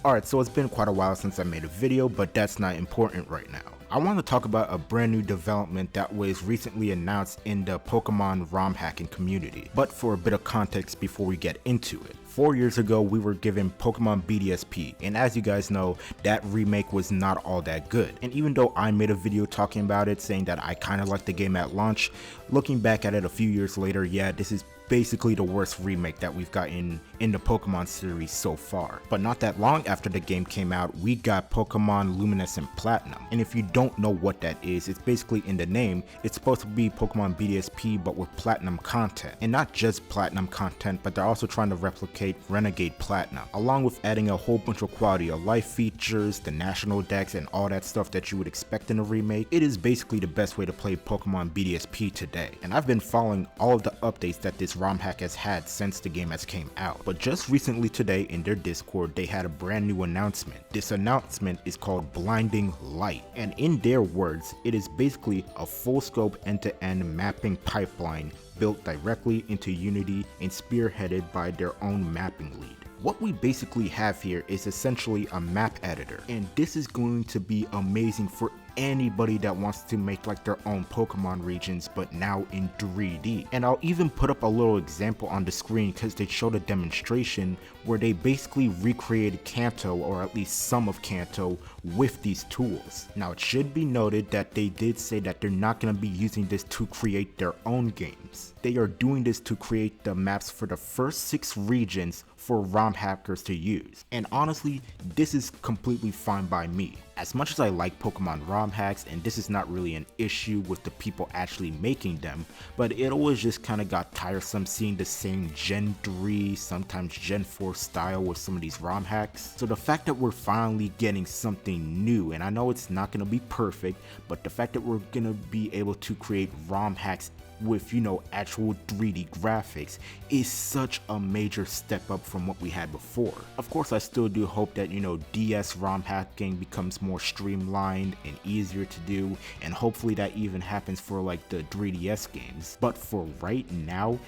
Alright, so it's been quite a while since I made a video, but that's not important right now. I want to talk about a brand new development that was recently announced in the Pokemon Romhacking community. But for a bit of context before we get into it. 4 years ago, we were given Pokemon BDSP, and as you guys know, that remake was not all that good. And even though I made a video talking about it, saying that I kind of liked the game at launch, looking back at it a few years later, yeah, this is basically the worst remake that we've gotten in the Pokemon series so far. But not that long after the game came out, we got Pokemon Luminescent Platinum. And if you don't know what that is, it's basically in the name, it's supposed to be Pokemon BDSP but with Platinum content. And not just Platinum content, but they're also trying to replicate Renegade Platinum, along with adding a whole bunch of quality of life features, the national decks, and all that stuff that you would expect in a remake. It is basically the best way to play Pokemon BDSP today. And I've been following all of the updates that this ROM hack has had since the game has came out. But just recently today in their Discord, they had a brand new announcement. This announcement is called Blinding Light, and in their words, it is basically a full scope end-to-end mapping pipeline built directly into Unity and spearheaded by their own mapping lead. What we basically have here is essentially a map editor, and this is going to be amazing for anybody that wants to make like their own Pokemon regions, but now in 3D. And I'll even put up a little example on the screen because they showed a demonstration where they basically recreated Kanto, or at least some of Kanto, with these tools. Now it should be noted that they did say that they're not going to be using this to create their own games. They are doing this to create the maps for the first 6 regions for ROM hackers to use. And honestly, this is completely fine by me. As much as I like Pokemon ROM hacks, and this is not really an issue with the people actually making them, but it always just kind of got tiresome seeing the same Gen 3, sometimes Gen 4 style with some of these ROM hacks. So the fact that we're finally getting something new, and I know it's not going to be perfect, but the fact that we're going to be able to create ROM hacks with, you know, actual 3D graphics is such a major step up from what we had before. Of course, I still do hope that, you know, DS ROM hacking becomes more streamlined and easier to do, and hopefully that even happens for like the 3DS games. But for right now,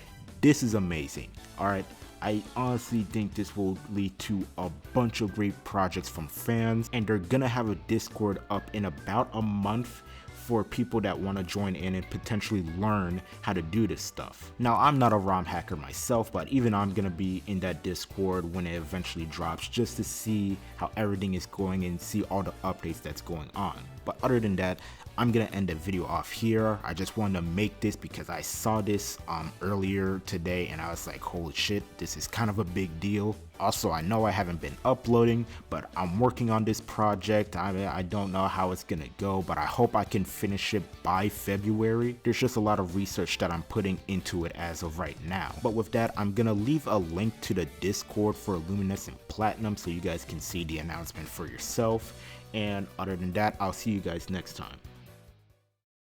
this is amazing. Alright, I honestly think this will lead to a bunch of great projects from fans, and they're gonna have a Discord up in about a month for people that want to join in and potentially learn how to do this stuff. Now, I'm not a ROM hacker myself, but even I'm gonna be in that Discord when it eventually drops, just to see how everything is going and see all the updates that's going on. But other than that, I'm gonna end the video off here. I just wanted to make this because I saw this earlier today and I was like, holy shit, this is kind of a big deal. Also, I know I haven't been uploading, but I'm working on this project. I don't know how it's gonna go, but I hope I can finish it by February. There's just a lot of research that I'm putting into it as of right now. But with that, I'm gonna leave a link to the Discord for Luminescent Platinum so you guys can see the announcement for yourself. And other than that, I'll see you guys next time.